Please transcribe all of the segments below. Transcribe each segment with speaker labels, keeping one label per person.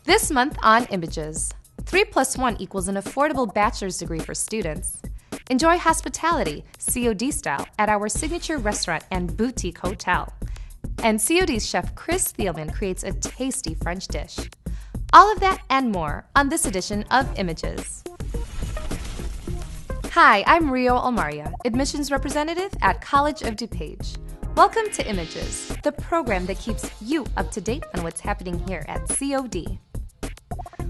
Speaker 1: This month on Images, 3+1 equals an affordable bachelor's degree for students. Enjoy hospitality, COD style, at our signature restaurant and boutique hotel. And COD's chef Chris Thielman creates a tasty French dish. All of that and more on this edition of Images. Hi, I'm Rio Almaria, admissions representative at College of DuPage. Welcome to Images, the program that keeps you up to date on what's happening here at COD.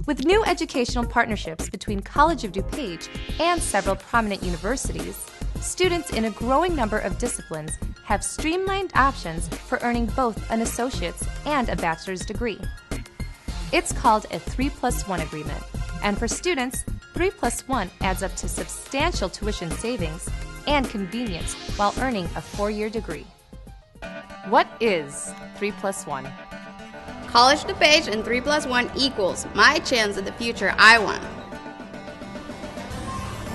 Speaker 1: With new educational partnerships between College of DuPage and several prominent universities, students in a growing number of disciplines have streamlined options for earning both an associate's and a bachelor's degree. It's called a 3+1 agreement, and for students, 3+1 adds up to substantial tuition savings and convenience while earning a 4-year degree. What is 3+1?
Speaker 2: College of DuPage and 3+1 equals my chance at the future I want.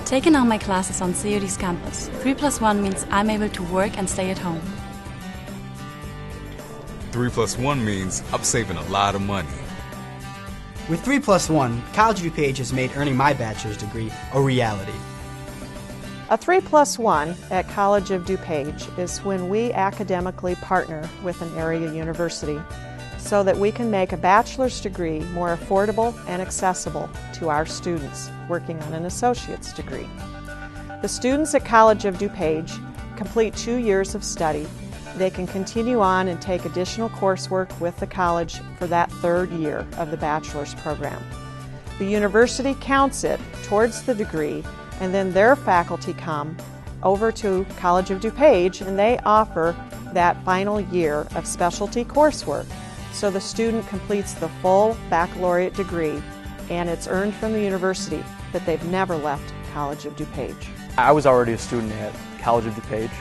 Speaker 3: Taking all my classes on COD's campus, 3+1 means I'm able to work and stay at home.
Speaker 4: 3+1 means I'm saving a lot of money.
Speaker 5: With 3+1, College of DuPage has made earning my bachelor's degree a reality.
Speaker 6: A 3+1 at College of DuPage is when we academically partner with an area university so that we can make a bachelor's degree more affordable and accessible to our students working on an associate's degree. The students at College of DuPage complete 2 years of study. They can continue on and take additional coursework with the college for that 3rd year of the bachelor's program. The university counts it towards the degree, and then their faculty come over to College of DuPage and they offer that final year of specialty coursework. So the student completes the full baccalaureate degree and it's earned from the university, but they've never left College of DuPage.
Speaker 7: I was already a student at College of DuPage,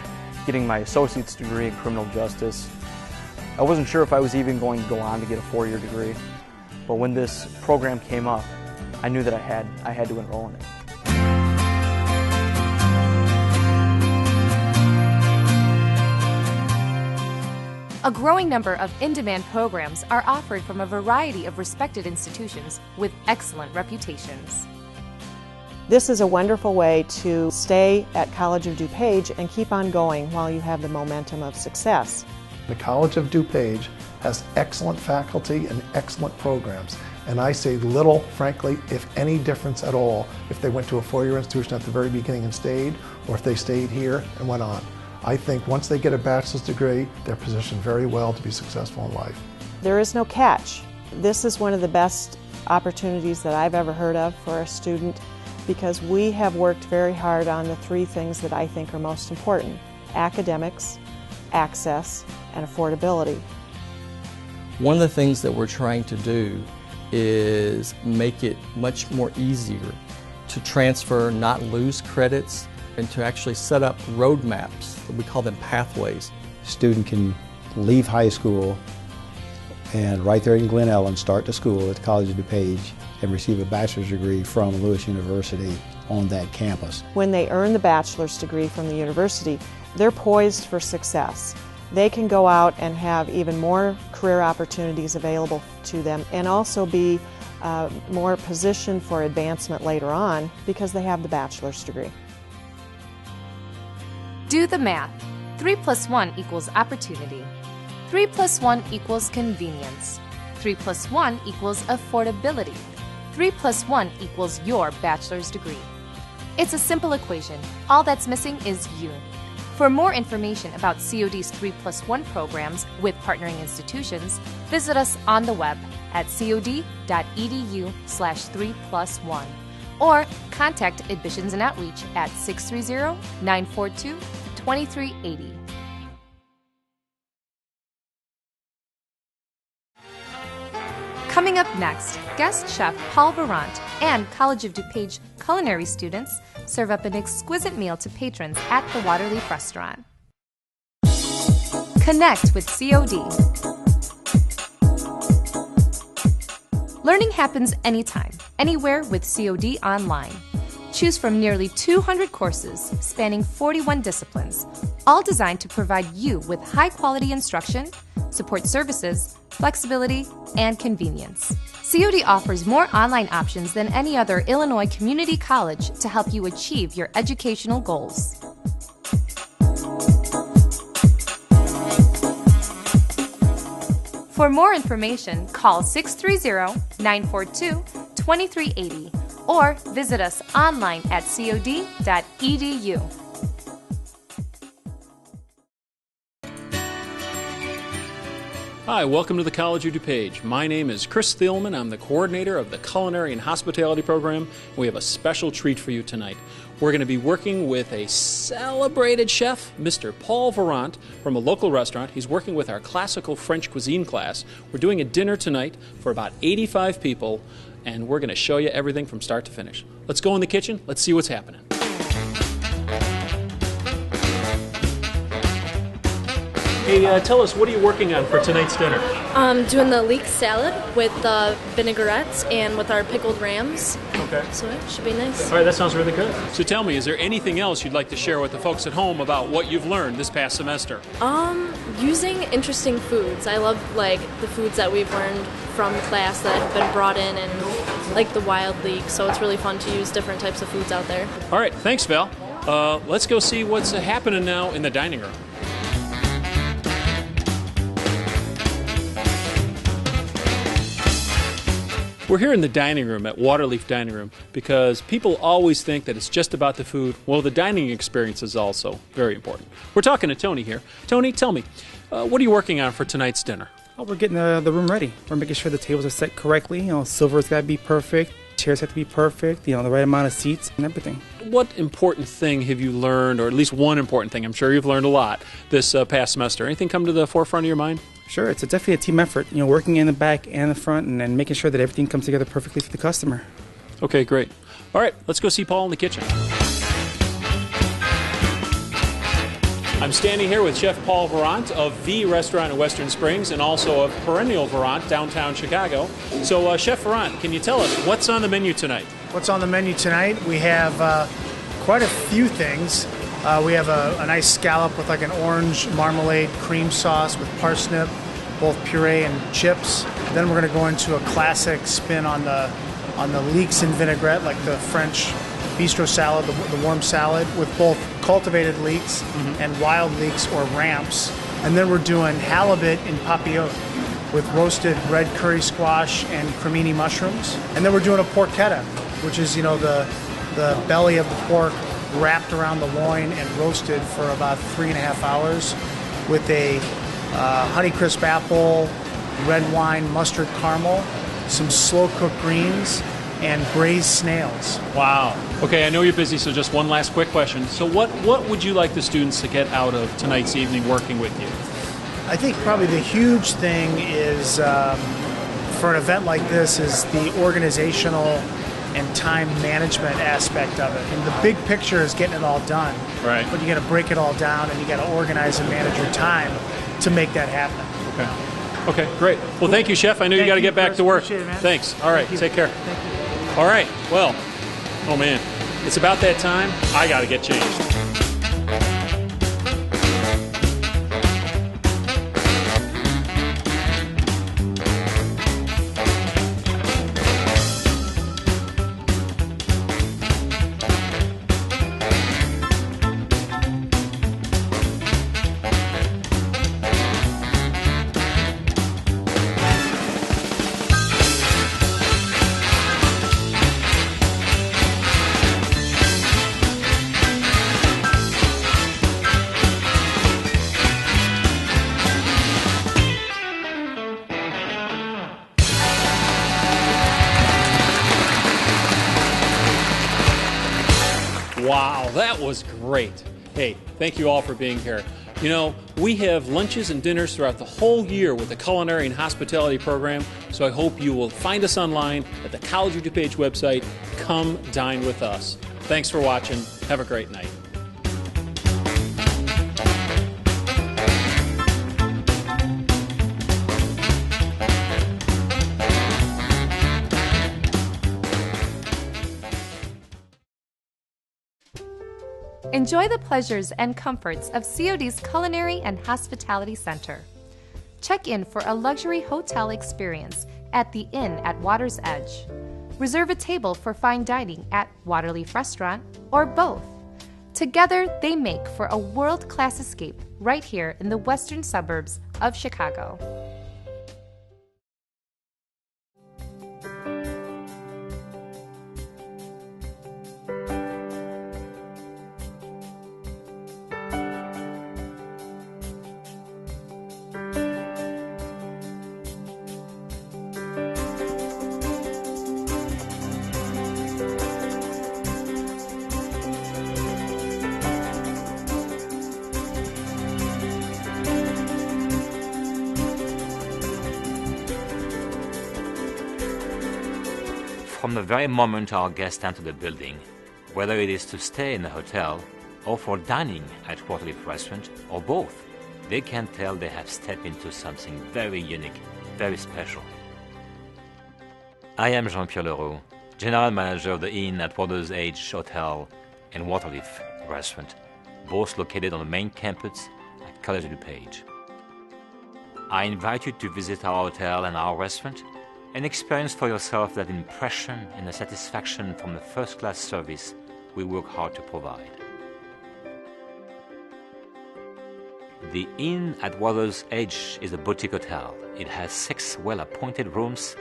Speaker 7: getting my associate's degree in criminal justice. I wasn't sure if I was even going to go on to get a 4-year degree, but when this program came up, I knew that I had to enroll in it.
Speaker 1: A growing number of in-demand programs are offered from a variety of respected institutions with excellent reputations.
Speaker 6: This is a wonderful way to stay at College of DuPage and keep on going while you have the momentum of success.
Speaker 8: The College of DuPage has excellent faculty and excellent programs, and I see little, frankly, if any difference at all if they went to a 4-year institution at the very beginning and stayed, or if they stayed here and went on. I think once they get a bachelor's degree, they're positioned very well to be successful in life.
Speaker 6: There is no catch. This is one of the best opportunities that I've ever heard of for a student because we have worked very hard on the 3 things that I think are most important: academics, access, and affordability.
Speaker 9: One of the things that we're trying to do is make it much more easier to transfer, not lose credits, and to actually set up roadmaps. We call them pathways.
Speaker 10: A student can leave high school and right there in Glen Ellen start to school at the College of DuPage and receive a bachelor's degree from Lewis University on that campus.
Speaker 6: When they earn the bachelor's degree from the university, they're poised for success. They can go out and have even more career opportunities available to them and also be more positioned for advancement later on because they have the bachelor's degree.
Speaker 1: Do the math. 3+1 equals opportunity. 3+1 equals convenience. 3+1 equals affordability. 3+1 equals your bachelor's degree. It's a simple equation. All that's missing is you. For more information about COD's 3+1 programs with partnering institutions, visit us on the web at cod.edu/3+1 or contact Admissions and Outreach at 630-942-2380. Coming up next, guest chef Paul Varant and College of DuPage Culinary students serve up an exquisite meal to patrons at the Waterleaf restaurant. Connect with COD. Learning happens anytime, anywhere with COD Online. Choose from nearly 200 courses spanning 41 disciplines, all designed to provide you with high-quality instruction, support services, flexibility, and convenience. COD offers more online options than any other Illinois community college to help you achieve your educational goals. For more information, call 630-942-2380 or visit us online at cod.edu.
Speaker 11: Hi, welcome to the College of DuPage. My name is Chris Thielman. I'm the coordinator of the Culinary and Hospitality program. We have a special treat for you tonight. We're going to be working with a celebrated chef, Mr. Paul Varant, from a local restaurant. He's working with our classical French cuisine class. We're doing a dinner tonight for about 85 people, and we're going to show you everything from start to finish. Let's go in the kitchen. Let's see what's happening. Hey, tell us, what are you working on for tonight's dinner?
Speaker 12: Doing the leek salad with the vinaigrettes and with our pickled rams.
Speaker 11: Okay.
Speaker 12: So it should be nice.
Speaker 11: All right, that sounds really good. So tell me, is there anything else you'd like to share with the folks at home about what you've learned this past semester?
Speaker 12: Using interesting foods. I love the foods that we've learned from class that have been brought in, and the wild leek. So it's really fun to use different types of foods out there.
Speaker 11: All right, thanks, Val. Let's go see what's happening now in the dining room. We're here in the dining room at Waterleaf Dining Room because people always think that it's just about the food. Well, the dining experience is also very important. We're talking to Tony here. Tony, tell me, what are you working on for tonight's dinner?
Speaker 13: Oh, we're getting the room ready. We're making sure the tables are set correctly. Silver's got to be perfect. Chairs have to be perfect. The right amount of seats and everything.
Speaker 11: What important thing have you learned, or at least one important thing? I'm sure you've learned a lot this past semester. Anything come to the forefront of your mind?
Speaker 13: Sure, it's definitely a team effort. Working in the back and the front, and making sure that everything comes together perfectly for the customer.
Speaker 11: Okay, great. All right, let's go see Paul in the kitchen. I'm standing here with Chef Paul Varant of The Restaurant in Western Springs and also of Perennial Varant, downtown Chicago. So, Chef Varant, can you tell us what's on the menu tonight?
Speaker 14: What's on the menu tonight? We have quite a few things. We have a nice scallop with an orange marmalade cream sauce with parsnip, both puree and chips. Then we're going to go into a classic spin on the leeks and vinaigrette, like the French bistro salad, the warm salad, with both cultivated leeks and wild leeks or ramps. And then we're doing halibut in papillote with roasted red curry squash and cremini mushrooms. And then we're doing a porchetta, which is the belly of the pork wrapped around the loin and roasted for about 3.5 hours with a Honeycrisp apple, red wine, mustard caramel, some slow-cooked greens, and braised snails.
Speaker 11: Wow. Okay, I know you're busy, so just one last quick question. So what would you like the students to get out of tonight's evening working with you?
Speaker 14: I think probably the huge thing is, for an event like this, is the organizational and time management aspect of it. And the big picture is getting it all done.
Speaker 11: Right.
Speaker 14: But you got to break it all down, and you got to organize and manage your time to make that happen.
Speaker 11: Okay, great. Well, thank you, Chef. I know you got to get back to work.
Speaker 14: Appreciate it, man.
Speaker 11: Thanks. All right, take care.
Speaker 14: Thank you.
Speaker 11: All right, well, oh man, it's about that time. I got to get changed. Wow, that was great. Hey, thank you all for being here. You know, we have lunches and dinners throughout the whole year with the Culinary and Hospitality program, so I hope you will find us online at the College of DuPage website. Come dine with us. Thanks for watching. Have a great night.
Speaker 1: Enjoy the pleasures and comforts of COD's Culinary and Hospitality Center. Check in for a luxury hotel experience at the Inn at Water's Edge. Reserve a table for fine dining at Waterleaf Restaurant, or both. Together, they make for a world-class escape right here in the western suburbs of Chicago.
Speaker 15: From the very moment our guests enter the building, whether it is to stay in a hotel or for dining at Waterleaf Restaurant or both, they can tell they have stepped into something very unique, very special. I am Jean-Pierre Leroux, General Manager of the Inn at Water's Edge Hotel and Waterleaf Restaurant, both located on the main campus at College of DuPage. I invite you to visit our hotel and our restaurant and experience for yourself that impression and the satisfaction from the first-class service we work hard to provide. The Inn at Water's Edge is a boutique hotel. It has 6 well-appointed rooms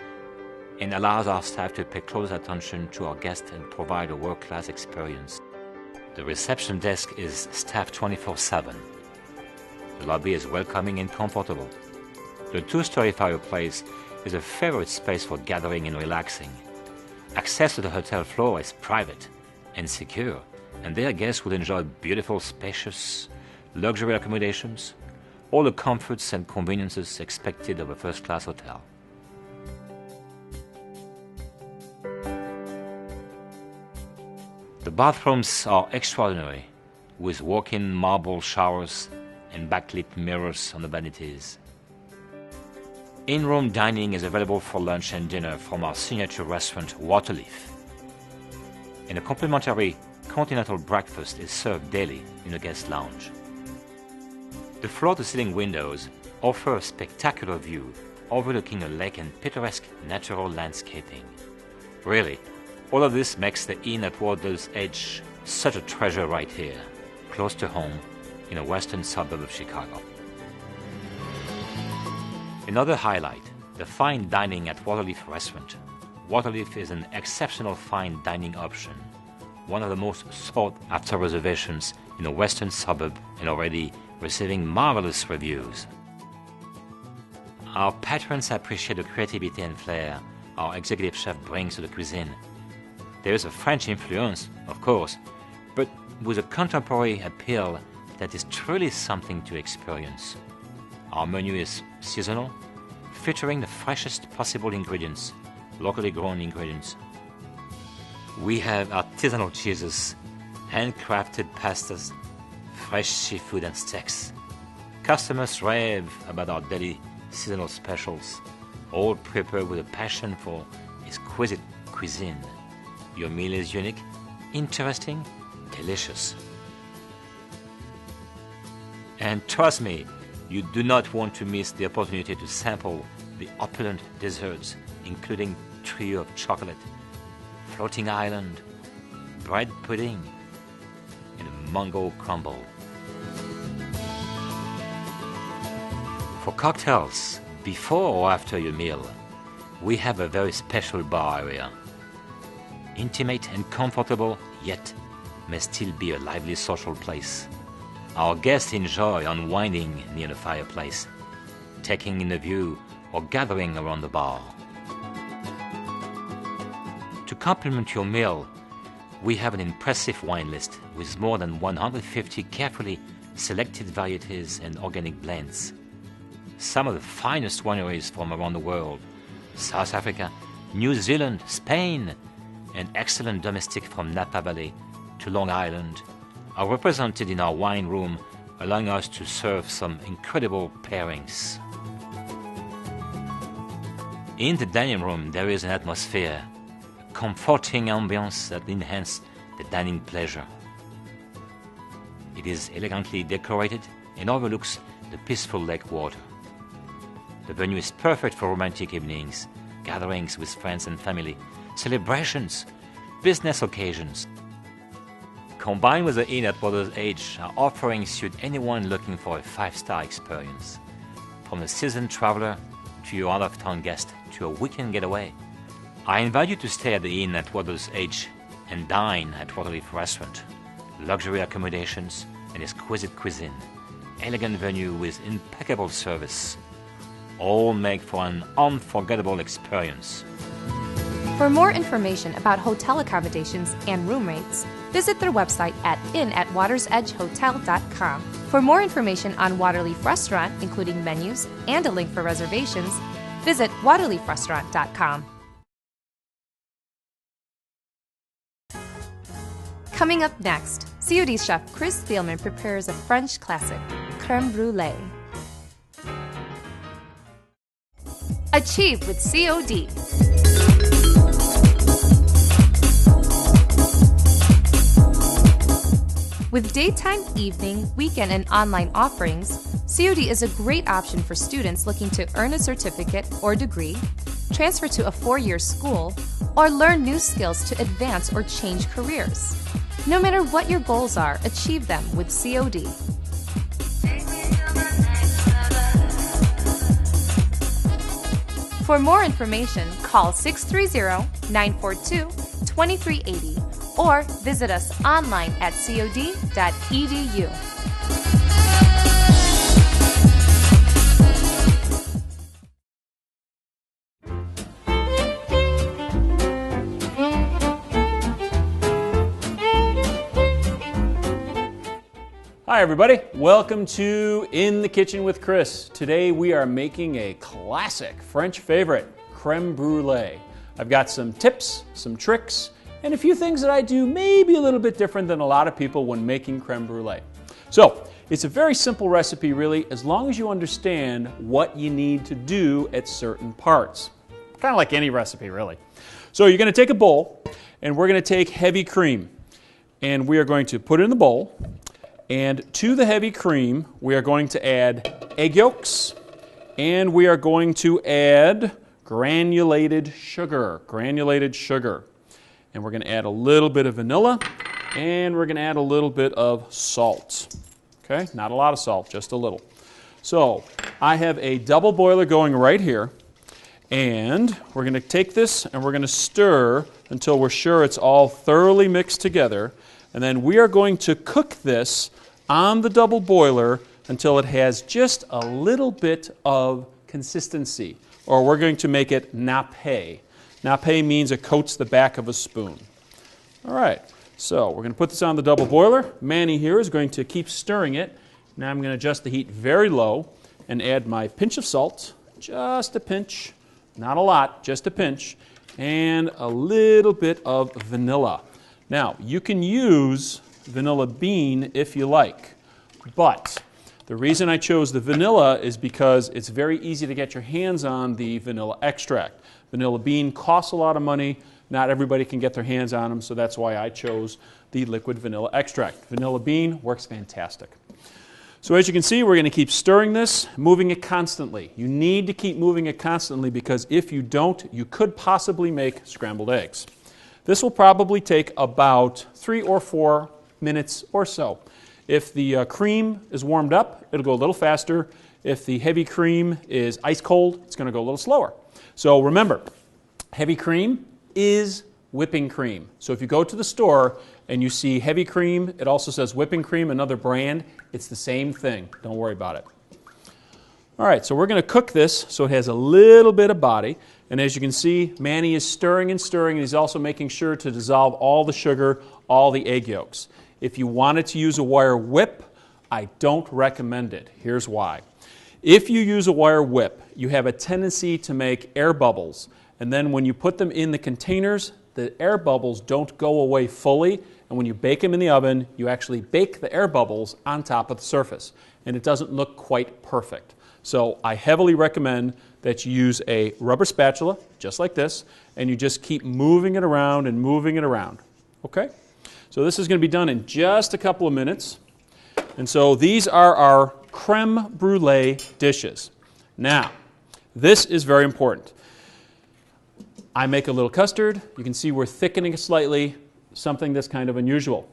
Speaker 15: and allows our staff to pay close attention to our guests and provide a world-class experience. The reception desk is staffed 24/7. The lobby is welcoming and comfortable. The 2-story fireplace is a favorite space for gathering and relaxing. Access to the hotel floor is private and secure, and their guests will enjoy beautiful, spacious, luxury accommodations, all the comforts and conveniences expected of a first-class hotel. The bathrooms are extraordinary, with walk-in marble showers and backlit mirrors on the vanities. In-room dining is available for lunch and dinner from our signature restaurant, Waterleaf. And a complimentary continental breakfast is served daily in the guest lounge. The floor-to-ceiling windows offer a spectacular view overlooking a lake and picturesque natural landscaping. Really, all of this makes the Inn at Water's Edge such a treasure right here, close to home in a western suburb of Chicago. Another highlight, the fine dining at Waterleaf Restaurant. Waterleaf is an exceptional fine dining option, one of the most sought-after reservations in the western suburb and already receiving marvelous reviews. Our patrons appreciate the creativity and flair our executive chef brings to the cuisine. There is a French influence, of course, but with a contemporary appeal that is truly something to experience. Our menu is seasonal, featuring the freshest possible ingredients, locally grown ingredients. We have artisanal cheeses, handcrafted pastas, fresh seafood and steaks. Customers rave about our daily seasonal specials, all prepared with a passion for exquisite cuisine. Your meal is unique, interesting, delicious. And trust me, you do not want to miss the opportunity to sample the opulent desserts, including trio of chocolate, floating island, bread pudding, and a mango crumble. For cocktails, before or after your meal, we have a very special bar area. Intimate and comfortable, yet may still be a lively social place. Our guests enjoy unwinding near the fireplace, taking in the view or gathering around the bar. To complement your meal, we have an impressive wine list with more than 150 carefully selected varieties and organic blends. Some of the finest wineries from around the world, South Africa, New Zealand, Spain, and excellent domestic from Napa Valley to Long Island are represented in our wine room, allowing us to serve some incredible pairings. In the dining room, there is an atmosphere, a comforting ambience that enhances the dining pleasure. It is elegantly decorated and overlooks the peaceful lake water. The venue is perfect for romantic evenings, gatherings with friends and family, celebrations, business occasions. Combined with the inn at Water's Edge, our offerings suit anyone looking for a five-star experience. From a seasoned traveler to your out-of-town guest to a weekend getaway. I invite you to stay at the inn at Water's Edge and dine at Waterleaf Restaurant. Luxury accommodations and exquisite cuisine. Elegant venue with impeccable service. All make for an unforgettable experience.
Speaker 1: For more information about hotel accommodations and room rates, visit their website at inn@watersedgehotel.com. For more information on Waterleaf Restaurant, including menus and a link for reservations, visit waterleafrestaurant.com. Coming up next, COD chef Chris Thielman prepares a French classic, crème brûlée. Achieve with COD. With daytime, evening, weekend, and online offerings, COD is a great option for students looking to earn a certificate or degree, transfer to a four-year school, or learn new skills to advance or change careers. No matter what your goals are, achieve them with COD. For more information, call 630-942-2380 or visit us online at cod.edu.
Speaker 11: Hi everybody, welcome to In the Kitchen with Chris. Today we are making a classic French favorite, crème brûlée. I've got some tips, some tricks, and a few things that I do maybe a little bit different than a lot of people when making crème brûlée. So, it's a very simple recipe really, as long as you understand what you need to do at certain parts. Kind of like any recipe really. So you're going to take a bowl, and we're going to take heavy cream, and we are going to put it in the bowl. And to the heavy cream, we are going to add egg yolks, and we are going to add granulated sugar. And we're going to add a little bit of vanilla, and we're going to add a little bit of salt. Okay, not a lot of salt, just a little. So I have a double boiler going right here, and we're going to take this and we're going to stir until we're sure it's all thoroughly mixed together. And then we are going to cook this on the double boiler until it has just a little bit of consistency, or we're going to make it nappé. Nappé means it coats the back of a spoon. All right, so we're going to put this on the double boiler. Manny here is going to keep stirring it. Now I'm going to adjust the heat very low and add my pinch of salt, just a pinch, not a lot, just a pinch, and a little bit of vanilla. Now, you can use vanilla bean if you like, but the reason I chose the vanilla is because it's very easy to get your hands on the vanilla extract. Vanilla bean costs a lot of money. Not everybody can get their hands on them, so that's why I chose the liquid vanilla extract. Vanilla bean works fantastic. So as you can see, we're going to keep stirring this, moving it constantly. You need to keep moving it constantly because if you don't, you could possibly make scrambled eggs. This will probably take about 3 or 4 minutes or so. If the cream is warmed up, it'll go a little faster. If the heavy cream is ice cold, it's going to go a little slower. So remember, heavy cream is whipping cream. So if you go to the store and you see heavy cream, it also says whipping cream, another brand, it's the same thing. Don't worry about it. All right, so we're going to cook this so it has a little bit of body. And as you can see, Manny is stirring and stirring, and he's also making sure to dissolve all the sugar, all the egg yolks. If you wanted to use a wire whip, I don't recommend it. Here's why. If you use a wire whip, you have a tendency to make air bubbles. And then when you put them in the containers, the air bubbles don't go away fully. And when you bake them in the oven, you actually bake the air bubbles on top of the surface. And it doesn't look quite perfect. So I heavily recommend that you use a rubber spatula, just like this, and you just keep moving it around and moving it around. Okay? So this is going to be done in just a couple of minutes. And so these are our creme brulee dishes. Now, this is very important. I make a little custard. You can see we're thickening it slightly, something that's kind of unusual.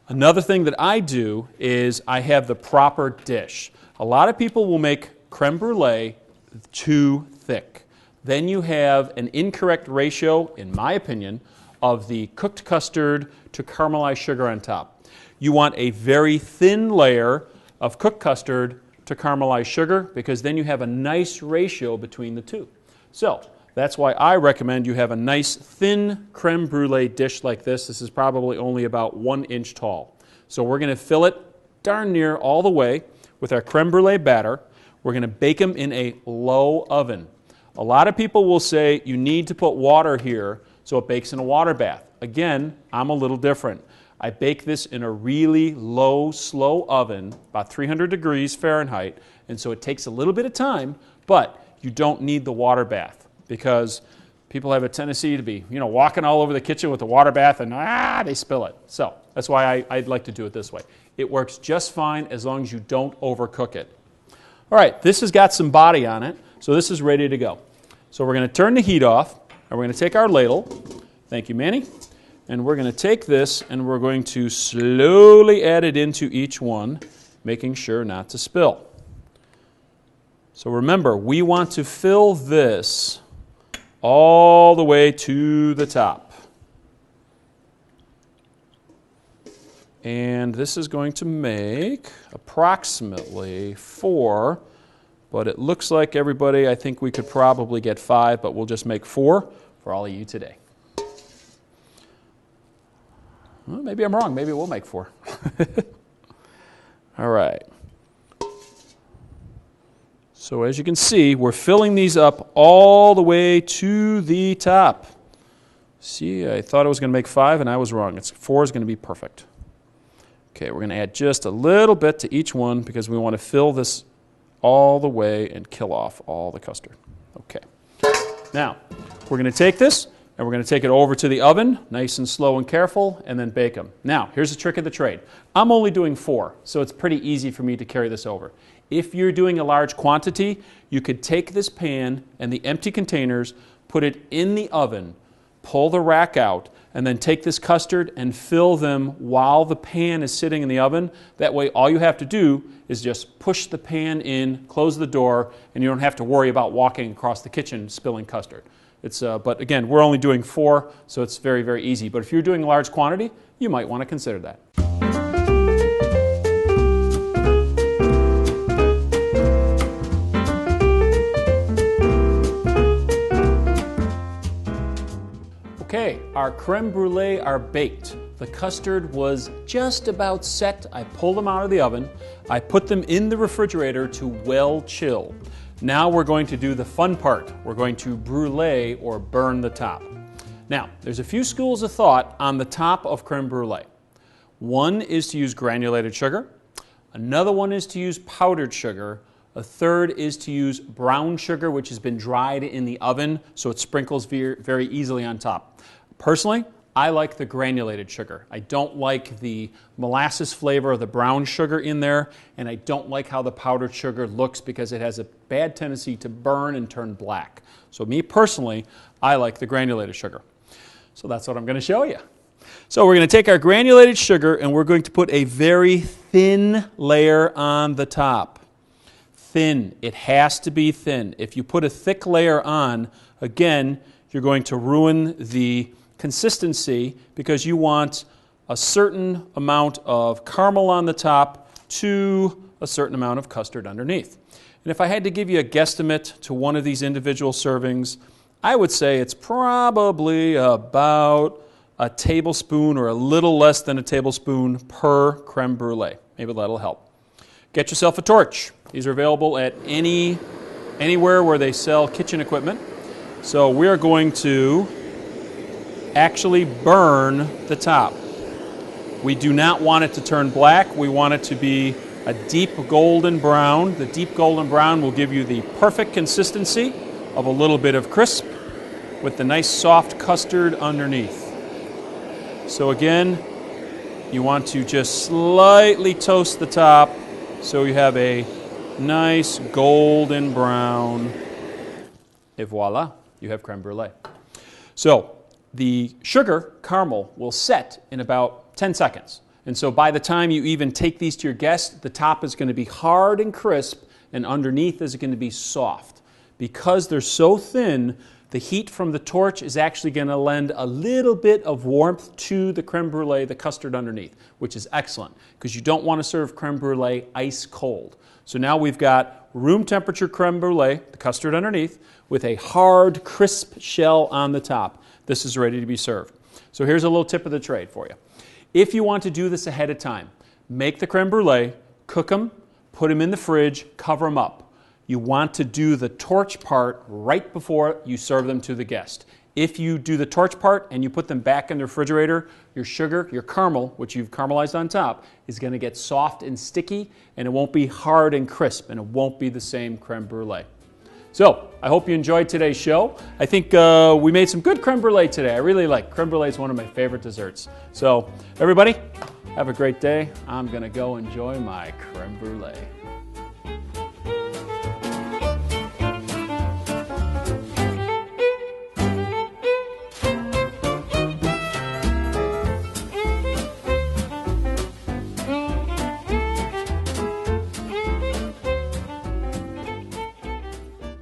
Speaker 11: Another thing that I do is I have the proper dish. A lot of people will make creme brulee too thick. Then you have an incorrect ratio, in my opinion, of the cooked custard to caramelized sugar on top. You want a very thin layer of cooked custard to caramelized sugar because then you have a nice ratio between the two. So that's why I recommend you have a nice thin creme brulee dish like this. This is probably only about 1 inch tall. So we're going to fill it darn near all the way with our creme brulee batter. We're going to bake them in a low oven. A lot of people will say you need to put water here so it bakes in a water bath. Again, I'm a little different. I bake this in a really low, slow oven, about 300 degrees Fahrenheit, and so it takes a little bit of time, but you don't need the water bath because people have a tendency to be, walking all over the kitchen with the water bath and they spill it. So that's why I'd like to do it this way. It works just fine as long as you don't overcook it. All right, this has got some body on it, so this is ready to go. So we're going to turn the heat off, and we're going to take our ladle. Thank you, Manny. And we're going to take this, and we're going to slowly add it into each one, making sure not to spill. So remember, we want to fill this all the way to the top. And this is going to make approximately 4, but it looks like everybody, I think we could probably get 5, but we'll just make 4 for all of you today. Well, maybe I'm wrong. Maybe we'll make 4. All right. So as you can see, we're filling these up all the way to the top. See, I thought I was going to make 5, and I was wrong. 4 is going to be perfect. Okay, we're going to add just a little bit to each one because we want to fill this all the way and kill off all the custard. Okay. Now, we're going to take this and we're going to take it over to the oven, nice and slow and careful, and then bake them. Now, here's the trick of the trade. I'm only doing 4, so it's pretty easy for me to carry this over. If you're doing a large quantity, you could take this pan and the empty containers, put it in the oven, pull the rack out, and then take this custard and fill them while the pan is sitting in the oven. That way, all you have to do is just push the pan in, close the door, and you don't have to worry about walking across the kitchen spilling custard. But again, we're only doing 4, so it's very, very easy. But if you're doing a large quantity, you might want to consider that. Okay, our creme brulee are baked. The custard was just about set. I pulled them out of the oven. I put them in the refrigerator to well chill. Now we're going to do the fun part. We're going to brulee or burn the top. Now, there's a few schools of thought on the top of creme brulee. One is to use granulated sugar. Another one is to use powdered sugar. A third is to use brown sugar, which has been dried in the oven, so it sprinkles very easily on top. Personally, I like the granulated sugar. I don't like the molasses flavor of the brown sugar in there, and I don't like how the powdered sugar looks because it has a bad tendency to burn and turn black. So me personally, I like the granulated sugar. So that's what I'm going to show you. So we're going to take our granulated sugar and we're going to put a very thin layer on the top. Thin. It has to be thin. If you put a thick layer on, again, you're going to ruin the consistency because you want a certain amount of caramel on the top to a certain amount of custard underneath. And if I had to give you a guesstimate to one of these individual servings, I would say it's probably about a tablespoon or a little less than a tablespoon per creme brulee. Maybe that'll help. Get yourself a torch. These are available at anywhere where they sell kitchen equipment. So we're going to actually burn the top. We do not want it to turn black. We want it to be a deep golden brown. The deep golden brown will give you the perfect consistency of a little bit of crisp with the nice soft custard underneath. So again, You want to just slightly toast the top so you have a nice golden brown. Et voila, you have creme brulee. So the sugar caramel will set in about 10 seconds. And so by the time you even take these to your guests, the top is going to be hard and crisp, and underneath is going to be soft. Because they're so thin, the heat from the torch is actually going to lend a little bit of warmth to the creme brulee, the custard underneath, which is excellent because you don't want to serve creme brulee ice cold. So now we've got room temperature creme brulee, the custard underneath, with a hard, crisp shell on the top. This is ready to be served. So here's a little tip of the trade for you. If you want to do this ahead of time, make the creme brulee, cook them, put them in the fridge, cover them up. You want to do the torch part right before you serve them to the guest. If you do the torch part and you put them back in the refrigerator, your sugar, your caramel, which you've caramelized on top, is going to get soft and sticky, and it won't be hard and crisp, and it won't be the same creme brulee. So, I hope you enjoyed today's show. I think we made some good creme brulee today. I really like creme brulee. It's one of my favorite desserts. So, everybody, have a great day. I'm going to go enjoy my creme brulee.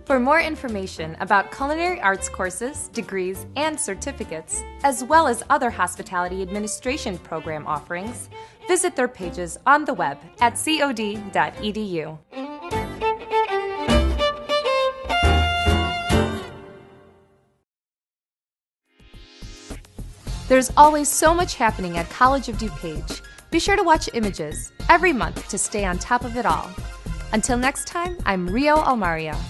Speaker 1: For more information about culinary arts courses, degrees, and certificates, as well as other hospitality administration program offerings, visit their pages on the web at cod.edu. There's always so much happening at College of DuPage. Be sure to watch Images every month to stay on top of it all. Until next time, I'm Rio Almaria.